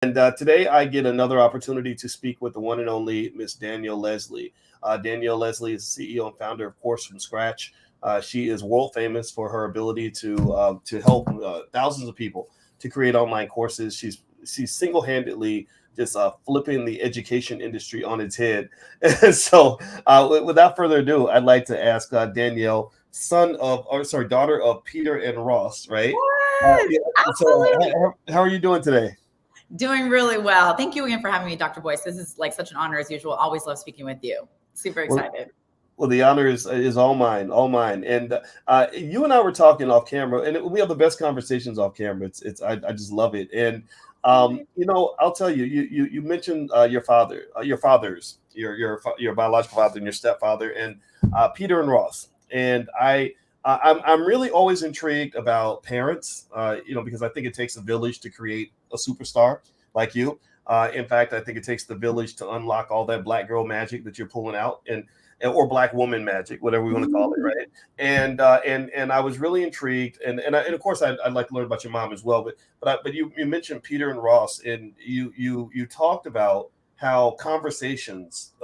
And today I get another opportunity to speak with the one and only Miss Danielle Leslie. Danielle Leslie is CEO and founder of Course from Scratch. She is world famous for her ability to help thousands of people to create online courses. She's single handedly just flipping the education industry on its head. And so, without further ado, I'd like to ask Danielle, daughter of Peter and Ross, right? Yes, Yeah, so, absolutely. how are you doing today? Doing really well. Thank you again for having me, Dr. Boyce. This is like such an honor as usual. Always love speaking with you. Super Well, excited. well, the honor is all mine, all mine. And you and I were talking off camera, and we have the best conversations off camera. I just love it. And I'll tell you, you mentioned your fathers, your biological father and your stepfather, and Peter and Ross. And I'm really always intrigued about parents, because I think it takes a village to create a superstar like you. In fact, I think it takes the village to unlock all that black girl magic that you're pulling out, or black woman magic, whatever we want to call it, right? And I was really intrigued, and of course I'd like to learn about your mom as well. But you mentioned Peter and Ross, and you talked about how conversations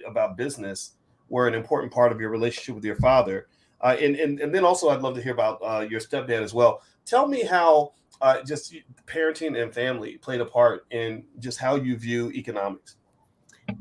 about business were an important part of your relationship with your father, and then also I'd love to hear about your stepdad as well. Tell me how just parenting and family played a part in just how you view economics.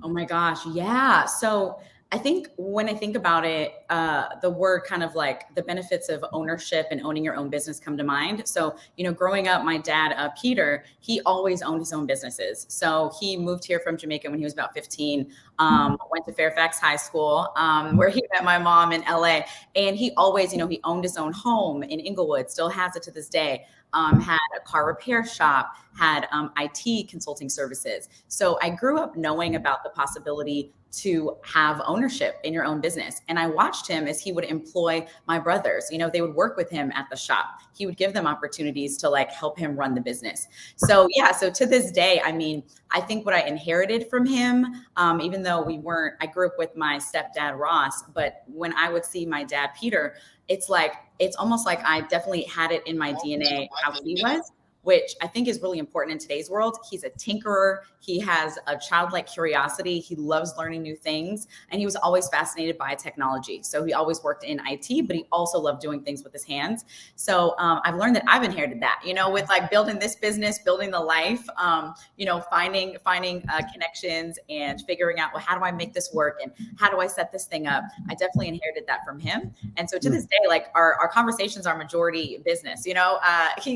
Oh my gosh. Yeah. So I think when I think about it, the word kind of like the benefits of ownership and owning your own business come to mind. So, growing up, my dad, Peter, he always owned his own businesses. So he moved here from Jamaica when he was about 15, went to Fairfax High School, where he met my mom in LA. And he always, he owned his own home in Inglewood, still has it to this day. Had a car repair shop, had IT consulting services. So I grew up knowing about the possibility to have ownership in your own business. And I watched him as he would employ my brothers. They would work with him at the shop. He would give them opportunities to like help him run the business. So yeah, so to this day, I mean, I think what I inherited from him, even though I grew up with my stepdad Ross, but when I would see my dad Peter, it's almost like I definitely had it in my DNA how he was, which I think is really important in today's world. He's a tinkerer. He has a childlike curiosity. He loves learning new things. And he was always fascinated by technology. So he always worked in IT, but he also loved doing things with his hands. So I've learned that I've inherited that, with like building this business, building the life, finding connections and figuring out, well, how do I make this work? And how do I set this thing up? I definitely inherited that from him. And so to this day, like our conversations are majority business. He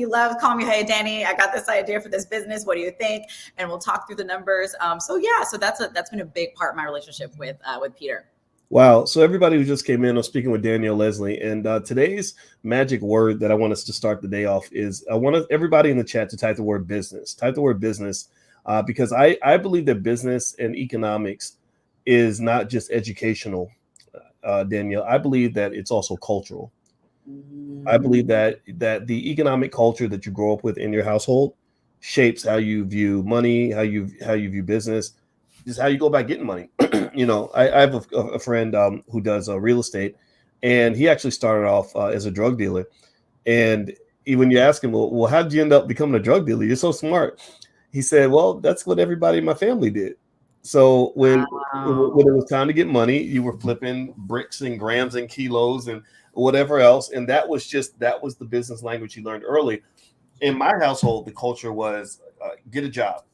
loves calling me, hey, Danny, I got this idea for this business. What do you think? And we'll talk through the numbers. So yeah, so that's been a big part of my relationship with Peter. Wow. So everybody who just came in, I'm speaking with Danielle Leslie, and today's magic word that I want us to start the day off is I want everybody in the chat to type the word business. Type the word business because I believe that business and economics is not just educational, Danielle. I believe that it's also cultural. I believe that the economic culture that you grow up with in your household shapes how you view money, how you view business, just how you go about getting money. I have a friend who does real estate, and he actually started off as a drug dealer. And when you ask him, well, how did you end up becoming a drug dealer? You're so smart. He said, well, that's what everybody in my family did. So when Wow. it was time to get money, you were flipping bricks and grams and kilos and whatever else, and that was the business language he learned early. In my household, the culture was get a job.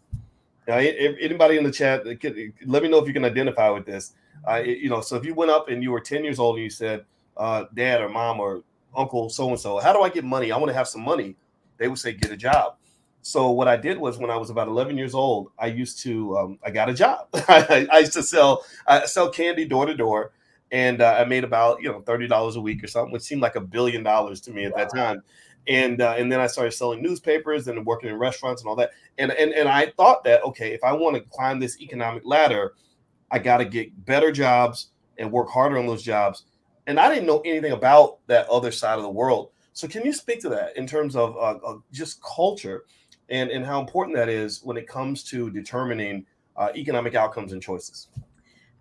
Now, anybody in the chat, let me know if you can identify with this. So if you went up and you were 10 years old and you said, Dad or Mom or Uncle so and so, how do I get money? I want to have some money. They would say, get a job. So what I did was when I was about 11 years old, I got a job. I used to sell candy door to door, and I made about $30 a week or something, which seemed like $1 billion to me at that time. And then I started selling newspapers and working in restaurants and all that. And I thought that, okay, if I want to climb this economic ladder, I got to get better jobs and work harder on those jobs. And I didn't know anything about that other side of the world. So can you speak to that in terms of just culture and how important that is when it comes to determining economic outcomes and choices?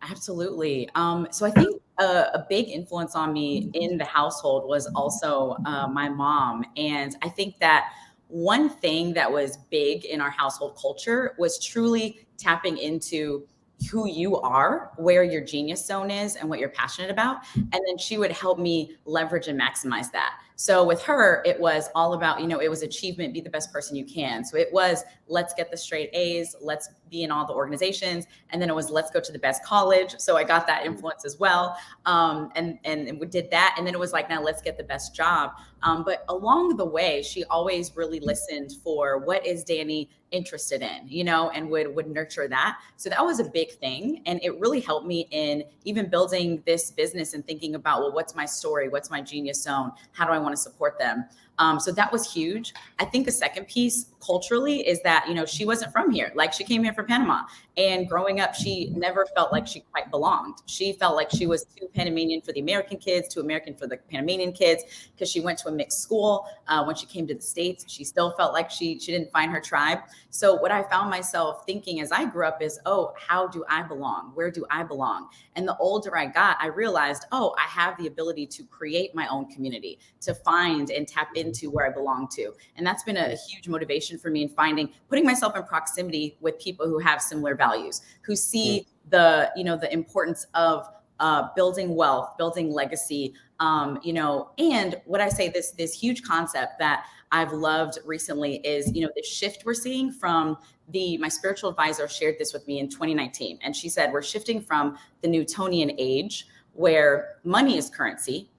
Absolutely. So I think a big influence on me in the household was also my mom. And I think that one thing that was big in our household culture was truly tapping into who you are, where your genius zone is, and what you're passionate about. And then she would help me leverage and maximize that. So with her, it was all about, it was achievement, be the best person you can. So it was, let's get the straight A's, let's be in all the organizations. And then it was, let's go to the best college. So I got that influence as well. And we did that. And then it was like, now let's get the best job. But along the way, she always really listened for what is Danny interested in, and would nurture that. So that was a big thing. And it really helped me in even building this business and thinking about, well, what's my story? What's my genius zone? How do I want to support them? So that was huge. I think the second piece culturally is that, she wasn't from here. Like, she came here from Panama, and growing up, she never felt like she quite belonged. She felt like she was too Panamanian for the American kids, too American for the Panamanian kids, because she went to a mixed school. When she came to the States, she still felt like she didn't find her tribe. So what I found myself thinking as I grew up is, oh, how do I belong? Where do I belong? And the older I got, I realized, oh, I have the ability to create my own community, to find and tap into where I belong to. And that's been a huge motivation for me in putting myself in proximity with people who have similar values, who see the importance of building wealth, building legacy, and what I say, this huge concept that I've loved recently is, the shift we're seeing from my spiritual advisor shared this with me in 2019. And she said, we're shifting from the Newtonian age, where money is currency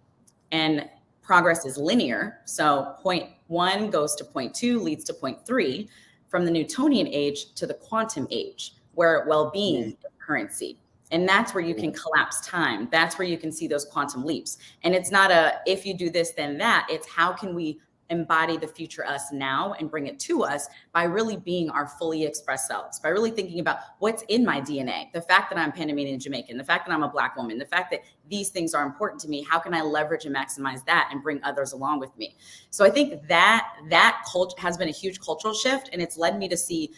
and progress is linear. So point 1 goes to point 2, leads to point 3, from the Newtonian age to the quantum age, where well-being is currency. And that's where you can collapse time. That's where you can see those quantum leaps. And it's not if you do this, then that. It's how can we embody the future us now and bring it to us by really being our fully expressed selves, by really thinking about what's in my DNA, the fact that I'm Panamanian and Jamaican, the fact that I'm a Black woman, the fact that these things are important to me. How can I leverage and maximize that and bring others along with me? So I think that culture has been a huge cultural shift, and it's led me to see,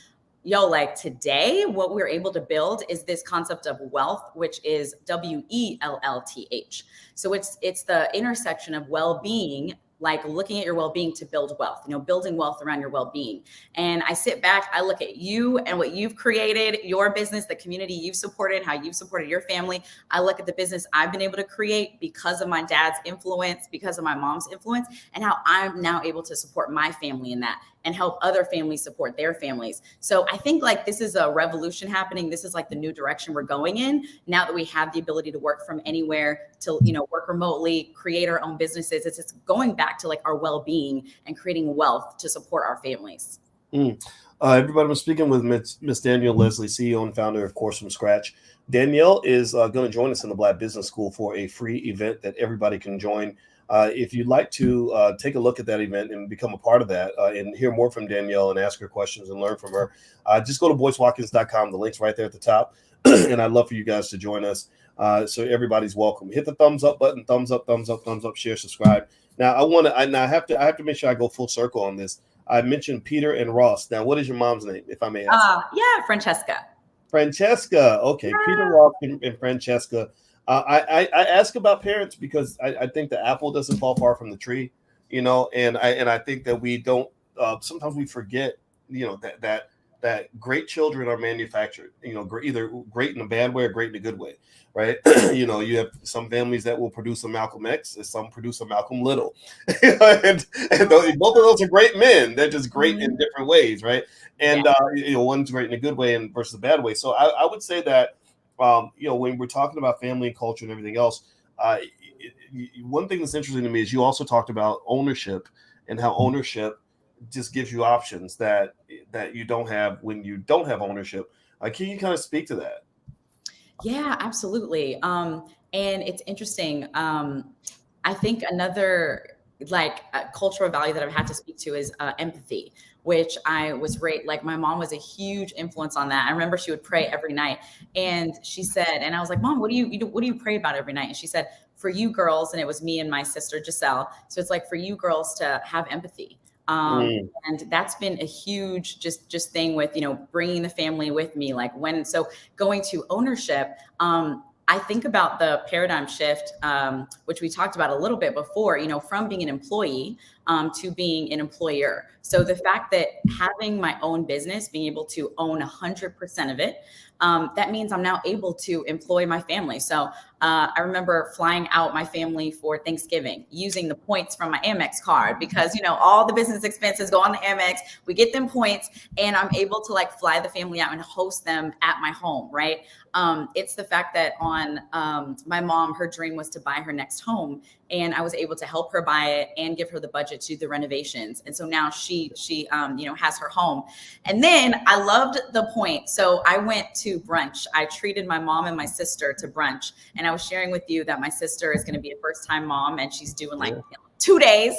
like today, what we're able to build is this concept of wealth, which is WELLTH. So it's the intersection of well-being, like looking at your well-being to build wealth, building wealth around your well-being. And I sit back, I look at you and what you've created, your business, the community you've supported, how you've supported your family. I look at the business I've been able to create because of my dad's influence, because of my mom's influence, and how I'm now able to support my family in that and help other families support their families. So I think like this is a revolution happening. This is like the new direction we're going in now that we have the ability to work from anywhere, to work remotely, create our own businesses. It's going back to like our well-being and creating wealth to support our families. Everybody, I'm speaking with Miss Danielle Leslie, CEO and founder of Course from Scratch. Danielle is going to join us in the Black Business School for a free event that everybody can join. If you'd like to take a look at that event and become a part of that and hear more from Danielle and ask her questions and learn from her, just go to boycewatkins.com. The link's right there at the top. And I'd love for you guys to join us. So everybody's welcome. Hit the thumbs up button, thumbs up, share, subscribe. Now I have to make sure I go full circle on this. I mentioned Peter and Ross. Now, what is your mom's name, if I may ask? Francesca. Francesca. Okay, yeah. Peter, Ross, and Francesca. I ask about parents because I think the apple doesn't fall far from the tree, and I think that we don't. Sometimes we forget, that great children are manufactured. Either great in a bad way or great in a good way, right? You have some families that will produce a Malcolm X, and some produce a Malcolm Little, and both of those are great men. They're just great in different ways, right? And one's great in a good way and versus a bad way. So I would say that. When we're talking about family and culture and everything else, one thing that's interesting to me is you also talked about ownership and how ownership just gives you options that you don't have when you don't have ownership. Can you kind of speak to that? Yeah, absolutely. And it's interesting. I think another cultural value that I've had to speak to is empathy, which I was like my mom was a huge influence on that. I remember she would pray every night, and she said, and I was like, Mom, what do you pray about every night? And she said, for you girls, and it was me and my sister Giselle. So it's like for you girls to have empathy. And that's been a huge just thing with, bringing the family with me. So going to ownership, I think about the paradigm shift, which we talked about a little bit before, from being an employee to being an employer. So the fact that having my own business, being able to own 100% of it, that means I'm now able to employ my family. So I remember flying out my family for Thanksgiving using the points from my Amex card because, you know, all the business expenses go on the Amex. We get them points and I'm able to like fly the family out and host them at my home, right? It's the fact that on my mom, her dream was to buy her next home, and I was able to help her buy it and give her the budget to do the renovations. And so now she you know, has her home. And then I loved the point. So I went to brunch. I treated my mom and my sister to brunch. And I was sharing with you that my sister is going to be a first-time mom, and she's doing like 2 days.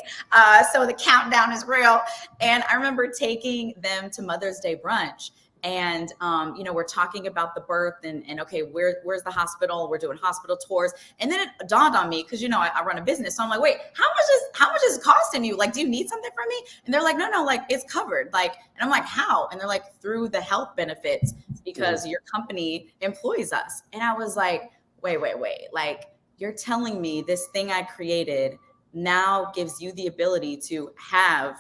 So the countdown is real. And I remember taking them to Mother's Day brunch. And, you know, we're talking about the birth and okay, where's the hospital? We're doing hospital tours. And then it dawned on me, because, you know, I run a business. So I'm like, wait, how much is it costing you? Like, do you need something from me? And they're like, no, like it's covered. Like, and I'm like, how? And they're like, through the health benefits, because your company employs us. And I was like, wait, like, you're telling me this thing I created now gives you the ability to have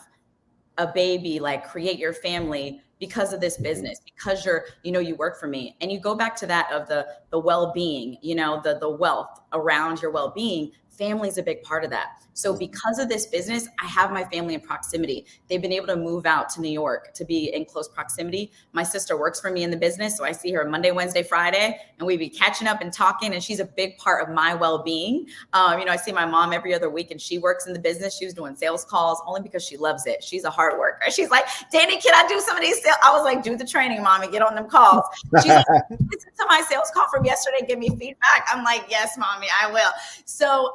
a baby, like create your family because of this business, because you work for me. And you go back to that of the well-being, you know, the wealth around your well-being. Family is a big part of that. So because of this business, I have my family in proximity. They've been able to move out to New York to be in close proximity. My sister works for me in the business. So I see her Monday, Wednesday, Friday, and we be catching up and talking. And she's a big part of my well-being. You know, I see my mom every other week, and she works in the business. She was doing sales calls only because she loves it. She's a hard worker. She's like, Danny, can I do some of these sales? I was like, do the training, mommy, get on them calls. She's like, listen to my sales call from yesterday, give me feedback. I'm like, yes, mommy, I will. So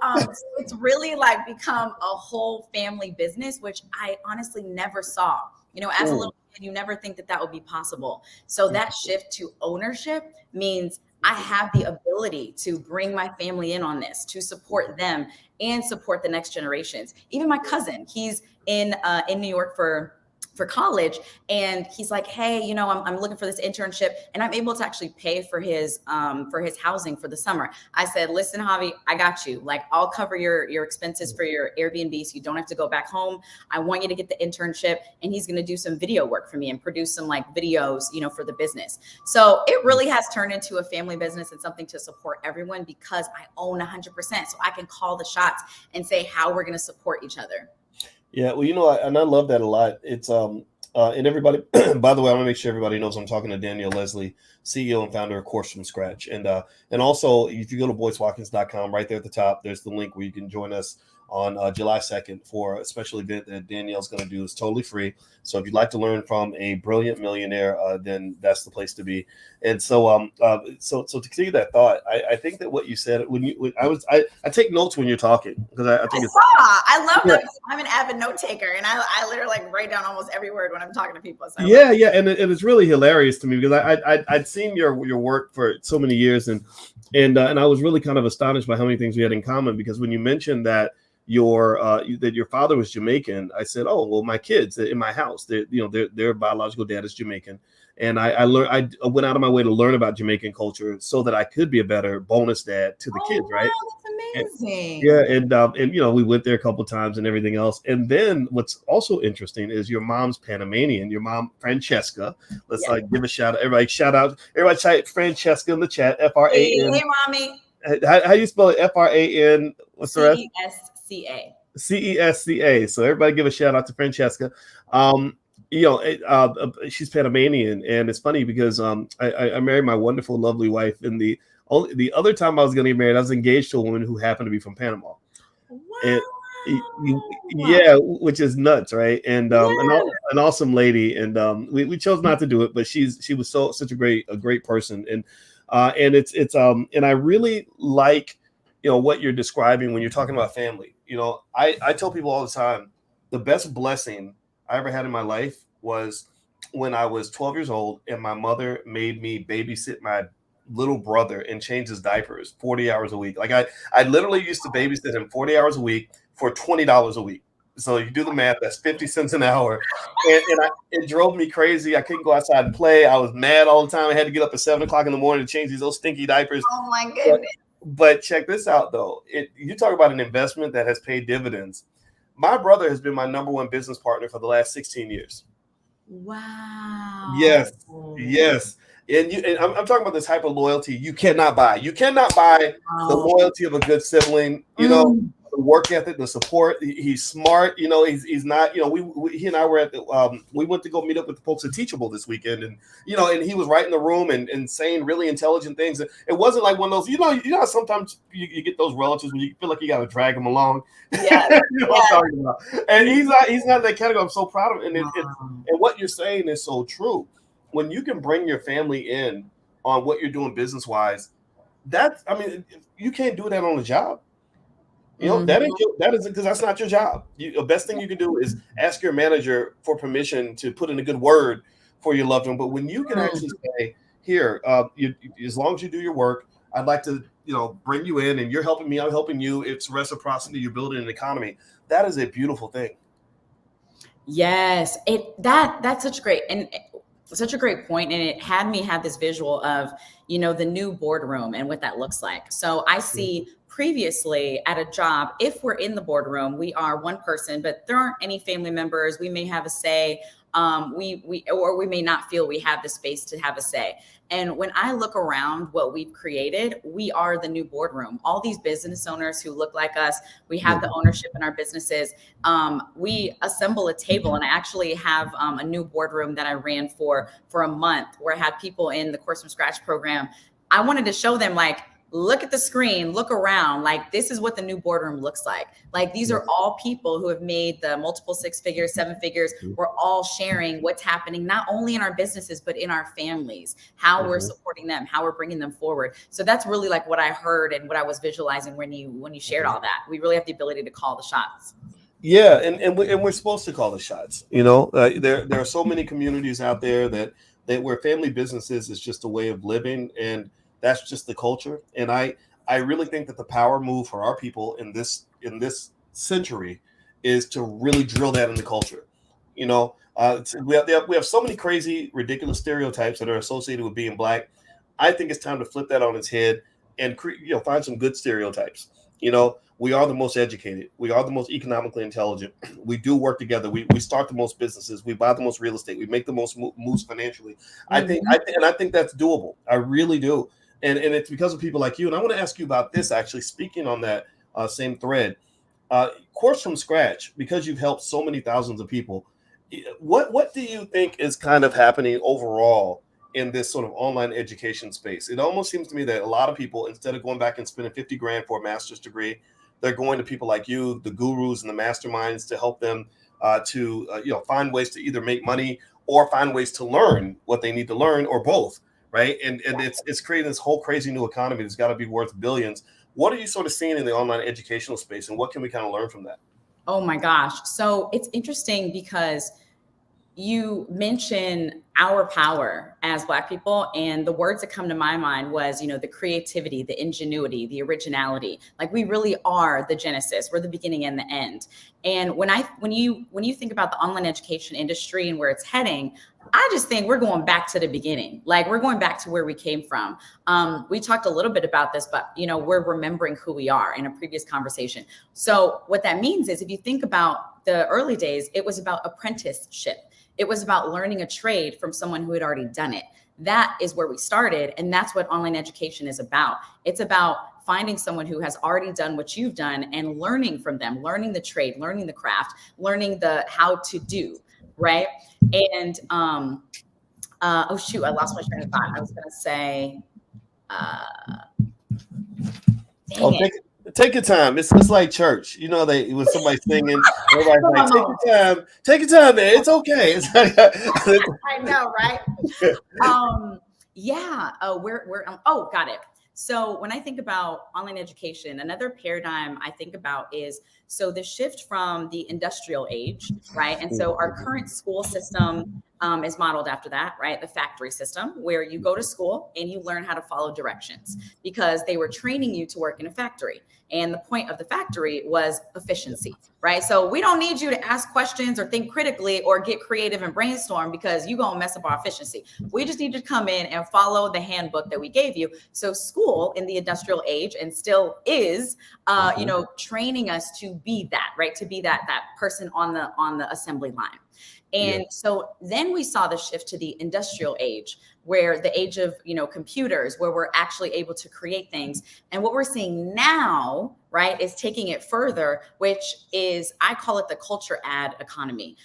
it's really like become a whole family business, which I honestly never saw. You know, as a little kid, you never think that would be possible. So that shift to ownership means I have the ability to bring my family in on this, to support them and support the next generations. Even my cousin, he's in New York for college, and he's like, hey, you know, I'm looking for this internship, and I'm able to actually pay for his housing for the summer. I said, listen, Javi, I got you. Like, I'll cover your expenses for your Airbnb, so you don't have to go back home. I want you to get the internship, and he's going to do some video work for me and produce some like videos, you know, for the business. So it really has turned into a family business and something to support everyone, because I own 100%. So I can call the shots and say how we're going to support each other. Yeah, well, you know, and I love that a lot. It's and everybody, by the way, I want to make sure everybody knows I'm talking to Danielle Leslie, CEO and founder of Course from Scratch. And also, if you go to boycewatkins.com, right there at the top, there's the link where you can join us on July 2nd for a special event that Danielle's going to do. It's totally free. So if you'd like to learn from a brilliant millionaire, then that's the place to be. And so, so to continue that thought, I think that what you said I take notes when you're talking, because I think I love that. I'm an avid note taker, and I literally like write down almost every word when I'm talking to people. So yeah, and it's really hilarious to me, because I'd seen your work for so many years, and I was really kind of astonished by how many things we had in common. Because when you mentioned that your father was Jamaican, I said, oh, well, my kids in my house, their biological dad is Jamaican. And I went out of my way to learn about Jamaican culture so that I could be a better bonus dad to the kids, right? That's amazing. And you know, we went there a couple of times and everything else. And then what's also interesting is your mom's Panamanian, your mom Francesca. Let's give a shout out. Everybody type Francesca in the chat. F-R-A-N. Hey, mommy. How you spell it? F-R-A-N. What's the rest? C-E-S-C-A. C-E-S-C-A. So everybody give a shout out to Francesca. You know, she's Panamanian, and it's funny because I married my wonderful, lovely wife, and the other time I was going to get married, I was engaged to a woman who happened to be from Panama. Wow. Yeah, which is nuts, right? And an awesome lady, and we chose not to do it, but she was such a great person, and I really like, you know, what you're describing when you're talking about family. You know, I tell people all the time, the best blessing I ever had in my life was when I was 12 years old and my mother made me babysit my little brother and change his diapers 40 hours a week. Like I literally used to babysit him 40 hours a week for $20 a week. So you do the math, that's 50 cents an hour. And it drove me crazy. I couldn't go outside and play. I was mad all the time. I had to get up at 7 o'clock in the morning to change these little stinky diapers. Oh my goodness. But check this out though. You talk about an investment that has paid dividends. My brother has been my number one business partner for the last 16 years. Wow. Yes, yes. And I'm talking about this type of loyalty you cannot buy. You cannot buy the Wow. loyalty of a good sibling. The work ethic, the support. He's smart. He's not. He and I were at the. We went to go meet up with the folks at Teachable this weekend, and and he was right in the room and saying really intelligent things. It wasn't like one of those. How sometimes you get those relatives when you feel like you got to drag them along. Yeah. What I'm talking about. And he's not that category. I'm so proud of him. And what you're saying is so true. When you can bring your family in on what you're doing business wise, you can't do that on a job. That isn't, because that's not your job. The best thing you can do is ask your manager for permission to put in a good word for your loved one. But when you can actually say, here, as long as you do your work, I'd like to, bring you in, and you're helping me, I'm helping you. It's reciprocity. You're building an economy. That is a beautiful thing. Yes, that's such a great point, and it had me have this visual of the new boardroom and what that looks like. So I see previously at a job, if we're in the boardroom, we are one person, but there aren't any family members. We may have a say. We may not feel we have the space to have a say. And when I look around what we've created, we are the new boardroom. All these business owners who look like us, we have the ownership in our businesses. We assemble a table, and I actually have a new boardroom that I ran for a month, where I had people in the Course from Scratch program. I wanted to show them, like, look at the screen, look around, like, this is what the new boardroom looks like. Like, these are all people who have made the multiple 6 figures, 7 figures. We're all sharing what's happening, not only in our businesses, but in our families, how we're supporting them, how we're bringing them forward. So that's really like what I heard and what I was visualizing when you shared all that. We really have the ability to call the shots. Yeah, and we're supposed to call the shots. There are so many communities out there that where family businesses is just a way of living, and that's just the culture. And I really think that the power move for our people in this century is to really drill that in the culture. We have so many crazy, ridiculous stereotypes that are associated with being Black. I think it's time to flip that on its head and find some good stereotypes. We are the most educated. We are the most economically intelligent. We do work together. We start the most businesses. We buy the most real estate. We make the most moves financially. I think that's doable. I really do. And it's because of people like you. And I want to ask you about this, actually, speaking on that same thread. Course from Scratch, because you've helped so many thousands of people, what do you think is kind of happening overall in this sort of online education space? It almost seems to me that a lot of people, instead of going back and spending $50,000 for a master's degree, they're going to people like you, the gurus and the masterminds, to help them to find ways to either make money or find ways to learn what they need to learn, or both. Right. And it's creating this whole crazy new economy that's got to be worth billions. What are you sort of seeing in the online educational space, and what can we kind of learn from that? Oh my gosh. So it's interesting because you mention our power as Black people, and the words that come to my mind was, the creativity, the ingenuity, the originality. Like, we really are the genesis. We're the beginning and the end. And when you think about the online education industry and where it's heading, I just think we're going back to the beginning. Like, we're going back to where we came from. We talked a little bit about this, but we're remembering who we are in a previous conversation. So what that means is, if you think about the early days, it was about apprenticeship. It was about learning a trade from someone who had already done it. That is where we started. And that's what online education is about. It's about finding someone who has already done what you've done and learning from them, learning the trade, learning the craft, learning the how to do, right? And oh shoot, I lost my train of thought. I was gonna say, Take your time. It's like church. When somebody's singing, everybody's like, take your time, man. It's okay. I know, right? Yeah. Oh, got it. So when I think about online education, another paradigm I think about is, so the shift from the industrial age, right? And so our current school system is modeled after that, right? The factory system, where you go to school and you learn how to follow directions, because they were training you to work in a factory. And the point of the factory was efficiency, right? So we don't need you to ask questions or think critically or get creative and brainstorm, because you're going to mess up our efficiency. We just need you to come in and follow the handbook that we gave you. So school in the industrial age, and still is, training us to be that, right? To be that person on the assembly line. And so then we saw the shift to the industrial age, where the age of, computers, where we're actually able to create things. And what we're seeing now, right, is taking it further, which is, I call it the culture ad economy.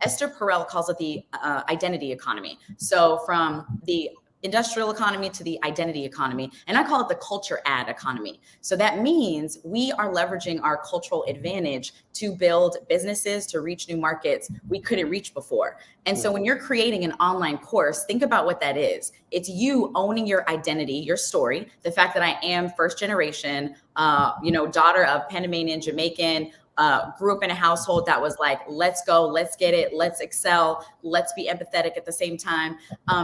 Esther Perel calls it the identity economy. So from the industrial economy to the identity economy, and I call it the culture ad economy. So that means we are leveraging our cultural advantage to build businesses, to reach new markets we couldn't reach before. And so when you're creating an online course, think about what that is. It's you owning your identity, your story, the fact that I am first generation, daughter of Panamanian, Jamaican, grew up in a household that was like, let's go, let's get it, let's excel, let's be empathetic at the same time.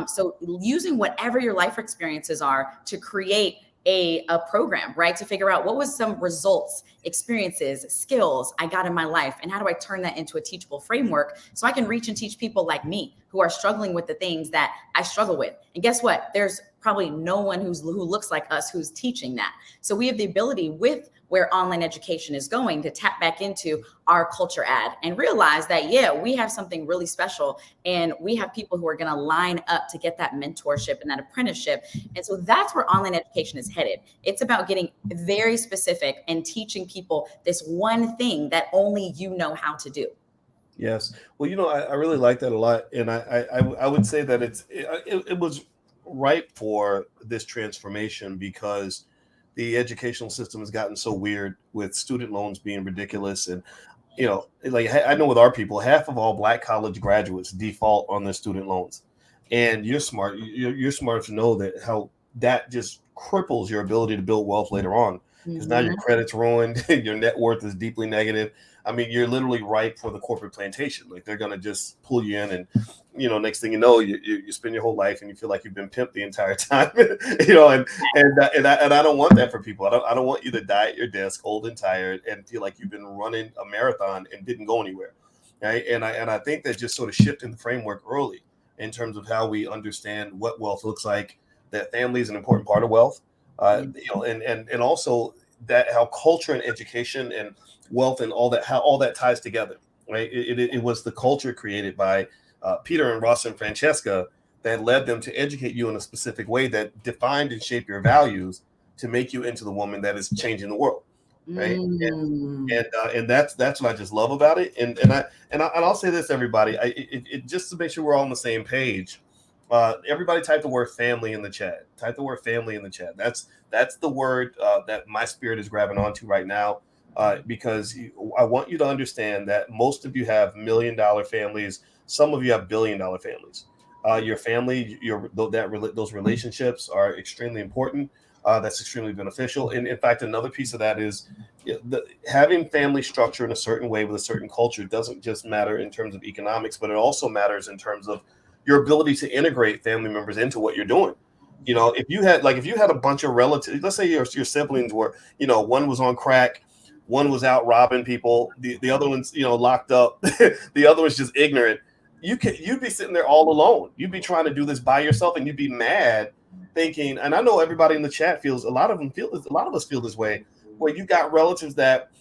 So using whatever your life experiences are to create a program, right? To figure out what was some results, experiences, skills I got in my life, and how do I turn that into a teachable framework so I can reach and teach people like me who are struggling with the things that I struggle with. And guess what? There's probably no one who looks like us who's teaching that. So we have the ability, with where online education is going, to tap back into our culture ad and realize that, we have something really special, and we have people who are going to line up to get that mentorship and that apprenticeship. And so that's where online education is headed. It's about getting very specific and teaching people this one thing that only you know how to do. Yes. Well, I really like that a lot. And I would say that it was ripe for this transformation, because the educational system has gotten so weird, with student loans being ridiculous. And, like, I know with our people, half of all Black college graduates default on their student loans. And you're smart. You're smart to know that how that just cripples your ability to build wealth later on, because now your credit's ruined. Your net worth is deeply negative. I mean, you're literally ripe for the corporate plantation. Like, they're going to just pull you in, and, next thing you know, you spend your whole life and you feel like you've been pimped the entire time, and I don't want that for people. I don't want you to die at your desk, old and tired, and feel like you've been running a marathon and didn't go anywhere. Right. And I think that just sort of shifting the framework early in terms of how we understand what wealth looks like, that family is an important part of wealth, and also that how culture and education and wealth and all that, how all that ties together, right? It was the culture created by Peter and Ross and Francesca that led them to educate you in a specific way that defined and shaped your values to make you into the woman that is changing the world, right? And that's what I just love about it. And I'll say this, everybody, just to make sure we're all on the same page. Everybody type the word family in the chat. Type the word family in the chat. That's the word that my spirit is grabbing onto right now. Because I want you to understand that most of you have $1 million families. Some of you have $1 billion families. Your family, those relationships are extremely important. That's extremely beneficial. And in fact, another piece of that is having family structure in a certain way with a certain culture doesn't just matter in terms of economics, but it also matters in terms of your ability to integrate family members into what you're doing. If you had a bunch of relatives, let's say your siblings were, one was on crack, one was out robbing people, the other one's, locked up, the other one's just ignorant. You'd be sitting there all alone. You'd be trying to do this by yourself, and you'd be mad, thinking. And I know everybody in the chat feels. A lot of us feel this way, where you got relatives that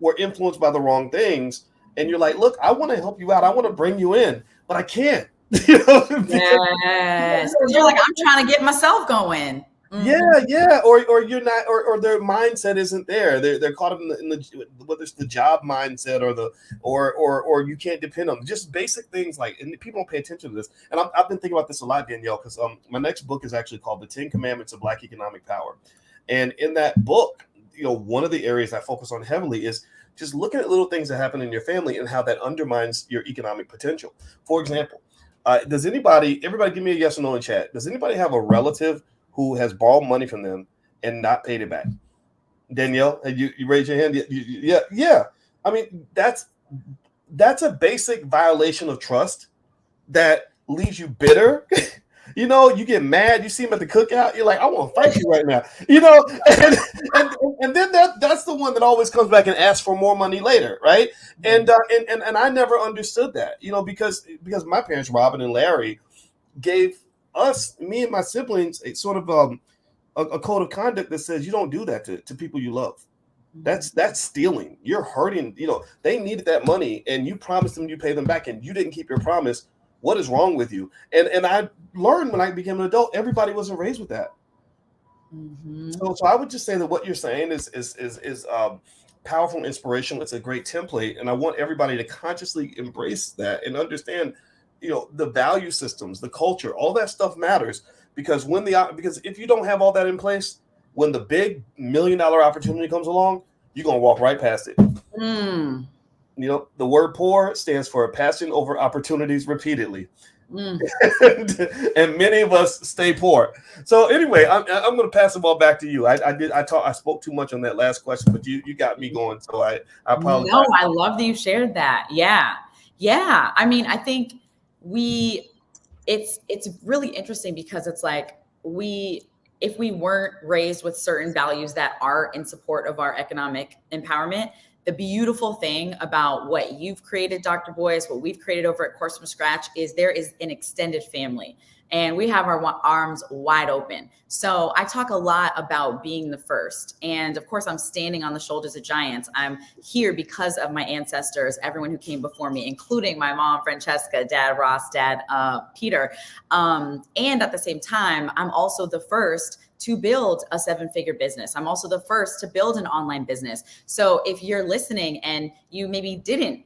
were influenced by the wrong things, and you're like, look, I want to help you out. I want to bring you in, but I can't. Yes, you're like, I'm trying to get myself going. Yeah, or you're not, or their mindset isn't there. They're caught up in the whether it's the job mindset or you can't depend on them. Just basic things like, and people don't pay attention to this. And I've been thinking about this a lot, Danielle, because my next book is actually called The 10 Commandments of Black Economic Power, and in that book, one of the areas I focus on heavily is just looking at little things that happen in your family and how that undermines your economic potential. For example, everybody give me a yes or no in chat. Does anybody have a relative who has borrowed money from them and not paid it back? Danielle, you raise your hand. Yeah. I mean, that's a basic violation of trust that leaves you bitter. You get mad. You see him at the cookout. You're like, I want to fight you right now. And then that's the one that always comes back and asks for more money later, right? And I never understood that, because my parents, Robin and Larry, gave me and my siblings, a sort of a code of conduct that says you don't do that to people you love. That's stealing. You're hurting. They needed that money, and you promised them you pay them back, and you didn't keep your promise. What is wrong with you? And I learned when I became an adult, everybody wasn't raised with that. Mm-hmm. So I would just say that what you're saying is powerful and inspirational. It's a great template, and I want everybody to consciously embrace that and understand, the value systems, the culture, all that stuff matters because because if you don't have all that in place, when the big $1 million opportunity comes along, you're gonna walk right past it. Mm. The word poor stands for passing over opportunities repeatedly. Mm. And many of us stay poor. So anyway, I'm going to pass the ball back to you. I spoke too much on that last question, but you got me going. So I apologize. No, I love that you shared that. Yeah. I mean, I think it's really interesting because it's like if we weren't raised with certain values that are in support of our economic empowerment, the beautiful thing about what you've created, Dr. Boyce, what we've created over at Course from Scratch is there is an extended family and we have our arms wide open. So I talk a lot about being the first. And of course, I'm standing on the shoulders of giants. I'm here because of my ancestors, everyone who came before me, including my mom, Francesca, dad, Ross, dad, Peter. And at the same time, I'm also the first to build a 7-figure business. I'm also the first to build an online business. So if you're listening and you maybe didn't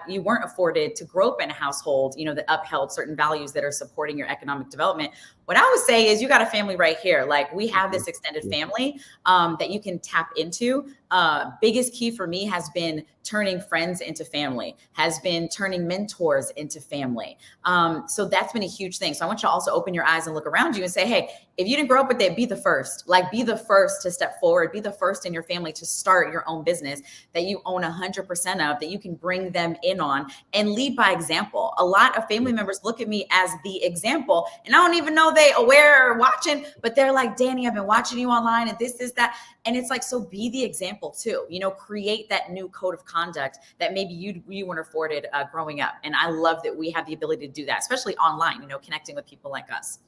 you weren't afforded to grow up in a household, that upheld certain values that are supporting your economic development, what I would say is you got a family right here. Like we have this extended family that you can tap into. Biggest key for me has been turning friends into family, has been turning mentors into family. So that's been a huge thing. So I want you to also open your eyes and look around you and say, hey, if you didn't grow up with it, be the first. Like be the first to step forward, be the first in your family to start your own business that you own 100% of, that you can bring them in on and lead by example. A lot of family members look at me as the example and I don't even know they aware or watching, but they're like, Danny, I've been watching you online and this, that. And it's like, so be the example too, create that new code of conduct that maybe you weren't afforded growing up. And I love that we have the ability to do that, especially online, connecting with people like us.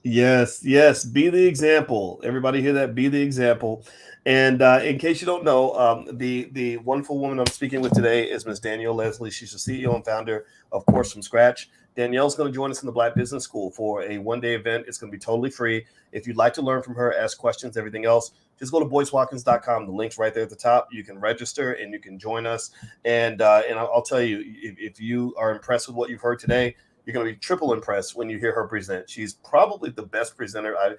Yes. Be the example. Everybody hear that? Be the example. And in case you don't know, the wonderful woman I'm speaking with today is Miss Danielle Leslie. She's the CEO and founder of Course from Scratch. Danielle's going to join us in the Black Business School for a one-day event. It's going to be totally free. If you'd like to learn from her, ask questions, everything else, just go to boycewatkins.com. The link's right there at the top. You can register and you can join us. And I'll tell you, if you are impressed with what you've heard today, you're going to be triple impressed when you hear her present. She's probably the best presenter. I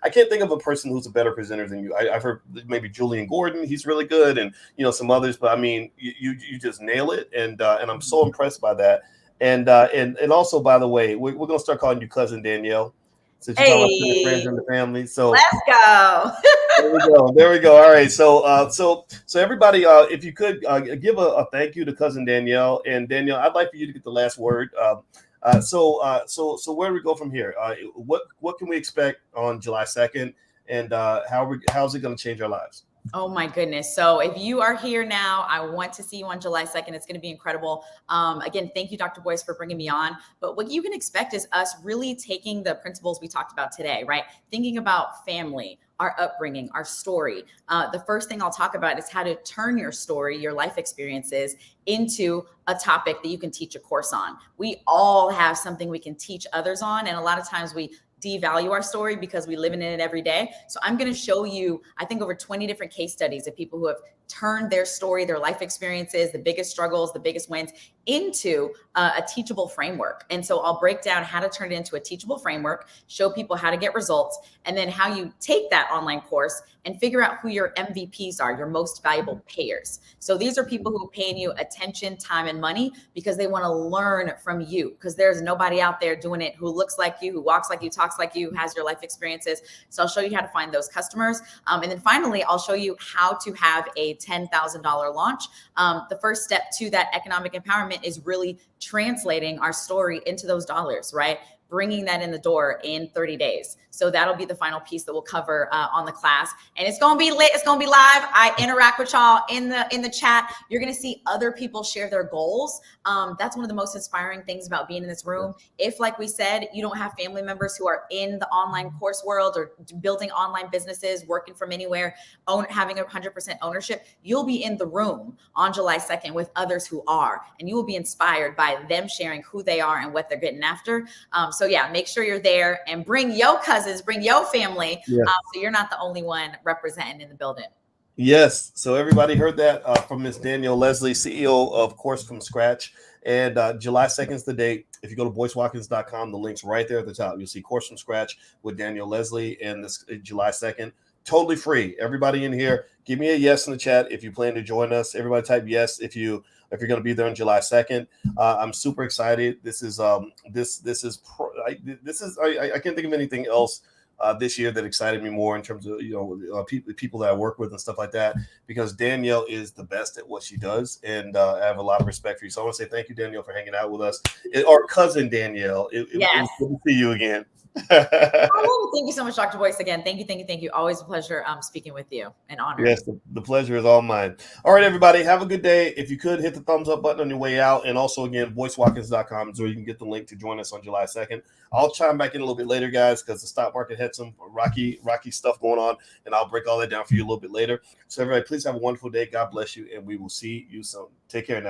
can't think of a person who's a better presenter than you. I've heard maybe Julian Gordon. He's really good, and some others. But I mean, you just nail it, and I'm so impressed by that. And also, by the way, we're going to start calling you Cousin Danielle. Since you're talking about the friends and the family, so let's go. There we go. All right. So everybody, if you could give a thank you to Cousin Danielle. And Danielle, I'd like for you to get the last word. So where do we go from here? What can we expect on July 2nd, and how's it going to change our lives? Oh my goodness. So if you are here now, I want to see you on July 2nd. It's going to be incredible. Again, thank you, Dr. Boyce, for bringing me on. But what you can expect is us really taking the principles we talked about today, right? Thinking about family, our upbringing, our story. The first thing I'll talk about is how to turn your story, your life experiences, into a topic that you can teach a course on. We all have something we can teach others on. And a lot of times we devalue our story because we live in it every day. So I'm going to show you, I think, over 20 different case studies of people who have turned their story, their life experiences, the biggest struggles, the biggest wins into a teachable framework. And so I'll break down how to turn it into a teachable framework, show people how to get results, and then how you take that online course and figure out who your MVPs are, your most valuable payers. So these are people who are paying you attention, time, and money because they want to learn from you, because there's nobody out there doing it who looks like you, who walks like you, talks like you, has your life experiences. So I'll show you how to find those customers. And then finally, I'll show you how to have a $10,000 launch. The first step to that economic empowerment is really translating our story into those dollars, right? bringing that in the door in 30 days. So that'll be the final piece that we'll cover on the class. And it's going to be lit. It's going to be live. I interact with y'all in the chat. You're going to see other people share their goals. That's one of the most inspiring things about being in this room. If, like we said, you don't have family members who are in the online course world or building online businesses, working from anywhere, having 100% ownership, you'll be in the room on July 2nd with others who are, and you will be inspired by them sharing who they are and what they're getting after. So yeah, make sure you're there and bring your cousins, bring your family. Yeah. So you're not the only one representing in the building. Yes. So everybody heard that from Miss Danielle Leslie, CEO of Course from Scratch. And July 2nd is the date. If you go to boycewatkins.com, the link's right there at the top. You'll see Course from Scratch with Danielle Leslie, and this July 2nd. Totally free. Everybody in here, give me a yes in the chat if you plan to join us. Everybody type yes if you're going to be there on July 2nd. I'm super excited. This is I can't think of anything else this year that excited me more in terms of people that I work with and stuff like that, because Danielle is the best at what she does, and I have a lot of respect for you. So I want to say thank you, Danielle, for hanging out with us. Our cousin Danielle, it was good to see you again. Thank you so much, Dr. Boyce. Again, thank you. Always a pleasure speaking with you, and honor. Yes, the pleasure is all mine. All right, everybody, have a good day. If you could, hit the thumbs up button on your way out, and also again, boycewatkins.com is where you can get the link to join us on July 2nd. I'll chime back in a little bit later, guys, because the stock market had some rocky stuff going on, and I'll break all that down for you a little bit later. So everybody, please have a wonderful day. God bless you, and we will see you soon. Take care now.